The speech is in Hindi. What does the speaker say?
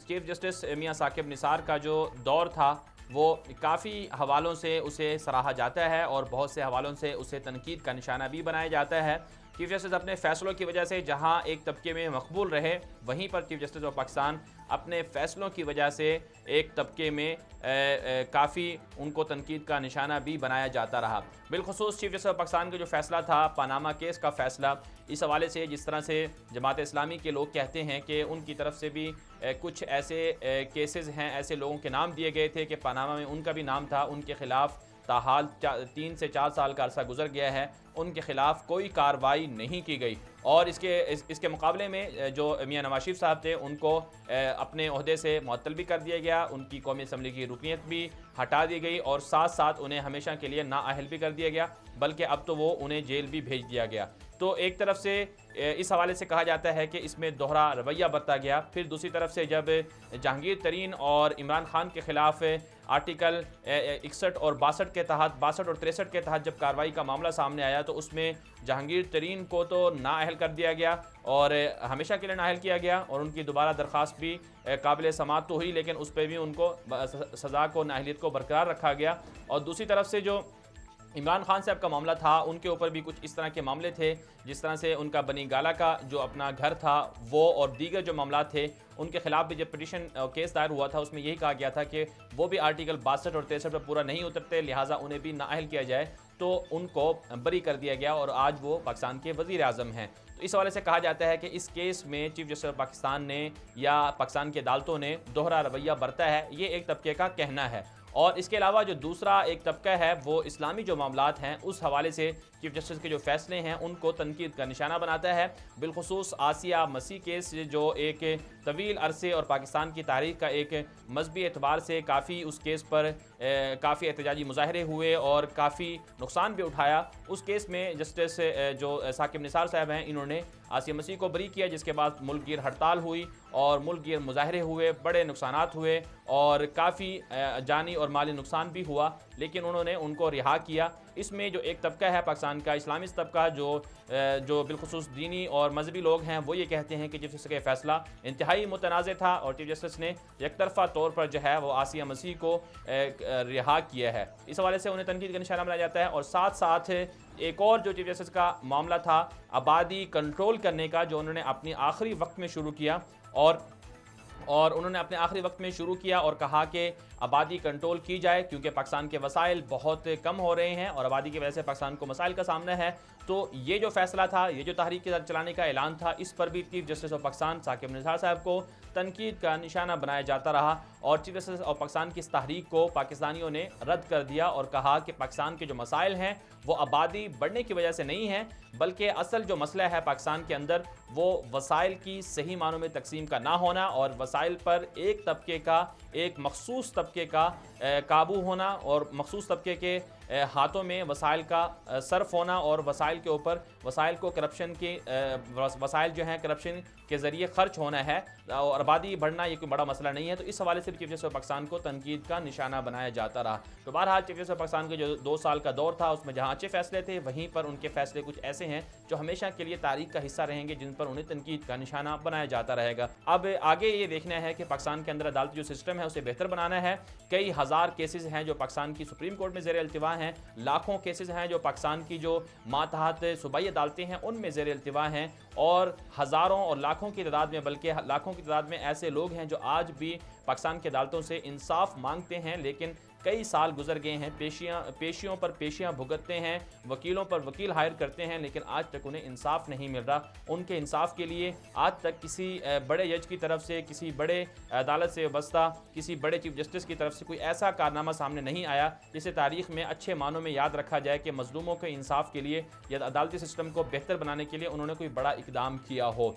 चीफ जस्टिस मियां साकिब निसार का जो दौर था वो काफ़ी हवालों से उसे सराहा जाता है और बहुत से हवालों से उसे तनकीद का निशाना भी बनाया जाता है। चीफ जस्टिस अपने फैसलों की वजह से जहां एक तबके में मकबूल रहे, वहीं पर चीफ जस्टिस ऑफ पाकिस्तान अपने फैसलों की वजह से एक तबके में काफ़ी उनको तनकीद का निशाना भी बनाया जाता रहा। बिलखुसूस चीफ जस्टिस ऑफ पाकिस्तान का जो फैसला था, पनामा केस का फैसला, इस हवाले से जिस तरह से जमात इस्लामी के लोग कहते हैं कि उनकी तरफ से भी कुछ ऐसे केसेस हैं, ऐसे लोगों के नाम दिए गए थे कि पनामा में उनका भी नाम था, उनके खिलाफ ताहाल 3 से 4 साल का अरसा गुजर गया है, उनके खिलाफ कोई कार्रवाई नहीं की गई। और इसके मुकाबले में जो मियां नवाज शरीफ साहब थे उनको अपने ओहदे से मुअत्तल भी कर दिया गया, उनकी कौमी असम्बली की रुकनीत भी हटा दी गई और साथ साथ उन्हें हमेशा के लिए नाअहल भी कर दिया गया, बल्कि अब तो वो उन्हें जेल भी भेज दिया गया। तो एक तरफ से इस हवाले से कहा जाता है कि इसमें दोहरा रवैया बरता गया। फिर दूसरी तरफ से जब जहांगीर तरीन और इमरान खान के खिलाफ आर्टिकल 61 और 62 के तहत 62 और 63 के तहत जब कार्रवाई का मामला सामने आया तो उसमें जहांगीर तरीन को तो नाअहल कर दिया गया और हमेशा के लिए नाअहल किया गया और उनकी दोबारा दरख्वास्त भी काबिल समाअत तो हुई, लेकिन उस पर भी उनको सज़ा को, नाअहलियत को बरकरार रखा गया। और दूसरी तरफ से जो इमरान खान साहब का मामला था, उनके ऊपर भी कुछ इस तरह के मामले थे, जिस तरह से उनका बनी गाला का जो अपना घर था वो और दीगर जो मामला थे उनके खिलाफ भी जब पिटीशन केस दायर हुआ था उसमें यही कहा गया था कि वो भी आर्टिकल 62 और 63 पर पूरा नहीं उतरते, लिहाजा उन्हें भी नाअहल किया जाए, तो उनको बरी कर दिया गया और आज वो पाकिस्तान के वज़ीर आज़म हैं। तो इस हवाले से कहा जाता है कि इस केस में चीफ जस्टिस पाकिस्तान ने या पाकिस्तान की अदालतों ने दोहरा रवैया बरता है, ये एक तबके का कहना है। और इसके अलावा जो दूसरा एक तबका है वो इस्लामी जो मामलात हैं उस हवाले से चीफ जस्टिस के जो फैसले हैं उनको तनकीद का निशाना बनाता है। बिलखुसूस आसिया मसीह केस जो एक तवील अरसे और पाकिस्तान की तारीख का एक मजहबी एतबार से काफ़ी उस केस पर काफ़ी एहतजाजी मुजाहरे हुए और काफ़ी नुकसान भी उठाया। उस केस में जस्टिस जो साकिब निसार साहब हैं इन्होंने आसिया मसीह को बरी किया, जिसके बाद मुल्क गिर हड़ताल हुई और मुल्क गिर मुजाहरे हुए, बड़े नुकसानात हुए और काफ़ी जानी और माली नुकसान भी हुआ, लेकिन उन्होंने उनको रिहा किया। इसमें जो एक तबका है पाकिस्तान का इस्लामी तबका जो बिलखुसूस दीनी और मजहबी लोग हैं वो ये कहते हैं कि चीफ जस्टिस का फैसला इंतहाई मुतनाज़ था और चीफ जस्टिस ने एकतरफा तौर पर जो है वो आसिया मसीह को रिहा किया है। इस हवाले से उन्हें तनकीद का निशाना बनाया जाता है। और साथ साथ एक और जो चीफ जस्टिस का मामला था आबादी कंट्रोल करने का, जो उन्होंने अपनी आखिरी वक्त में शुरू किया और उन्होंने अपने आखिरी वक्त में शुरू किया और कहा कि आबादी कंट्रोल की जाए क्योंकि पाकिस्तान के वसाइल बहुत कम हो रहे हैं और आबादी की वजह से पाकिस्तान को मसाइल का सामना है। तो ये जो फैसला था, ये जो तहरीक के साथ चलाने का ऐलान था, इस पर भी chief justice of Pakistan Saqib Nisar साहब को तनकीद का निशाना बनाया जाता रहा और चीफ जस्टिस ऑफ पाकिस्तान की इस तहरीक को पाकिस्तानियों ने रद्द कर दिया और कहा कि पाकिस्तान के जो मसाइल हैं वो आबादी बढ़ने की वजह से नहीं है, बल्कि असल जो मसला है पाकिस्तान के अंदर वो वसाइल की सही मानों में तकसीम का ना होना और वसाइल पर एक तबके का, एक मखसूस तबके का काबू होना और मखसूस तबके के हाथों में वसाइल का सर्फ होना और वसाइल के ऊपर वसाइल को करप्शन के वसाइल जो हैं करप्शन के ज़रिए खर्च होना है और आबादी बढ़ना ये कोई बड़ा मसला नहीं है। तो इस हवाले से भी चीफ जस्टिस ऑफ पाकिस्तान को तनकीद का निशाना बनाया जाता रहा। तो बहरहाल चीफ जस्टिस ऑफ पाकिस्तान के जो 2 साल का दौर था उसमें जहाँ अच्छे फैसले थे, वहीं पर उनके फैसले कुछ ऐसे हैं जो हमेशा के लिए तारीख का हिस्सा रहेंगे, जिन पर उन्हें तनकीद का निशाना बनाया जाता रहेगा। अब आगे ये देखना है कि पाकिस्तान के अंदर अदालती जो सिस्टम है उसे बेहतर बनाना है। कई हज़ार केसेस हैं जो पाकिस्तान की सुप्रीम कोर्ट में ज़ेर अल्तिवा हैं, लाखों केसेस हैं जो पाकिस्तान की जो मातहत सूबाई अदालतें हैं उनमें ज़ेर अल्तिवा हैं और हज़ारों और लाखों की तादाद में, बल्कि लाखों की तादाद में ऐसे लोग हैं जो आज भी पाकिस्तान की अदालतों से इंसाफ मांगते हैं, लेकिन कई साल गुजर गए हैं, पेशियों पर पेशियां भुगतते हैं, वकीलों पर वकील हायर करते हैं, लेकिन आज तक उन्हें इंसाफ नहीं मिल रहा। उनके इंसाफ के लिए आज तक किसी बड़े जज की तरफ से, किसी बड़े अदालत से वाबस्ता, किसी बड़े चीफ जस्टिस की तरफ से कोई ऐसा कारनामा सामने नहीं आया जिसे तारीख में अच्छे मानों में याद रखा जाए कि मजलूमों के इंसाफ के लिए या अदालती सिस्टम को बेहतर बनाने के लिए उन्होंने कोई बड़ा इकदाम किया हो।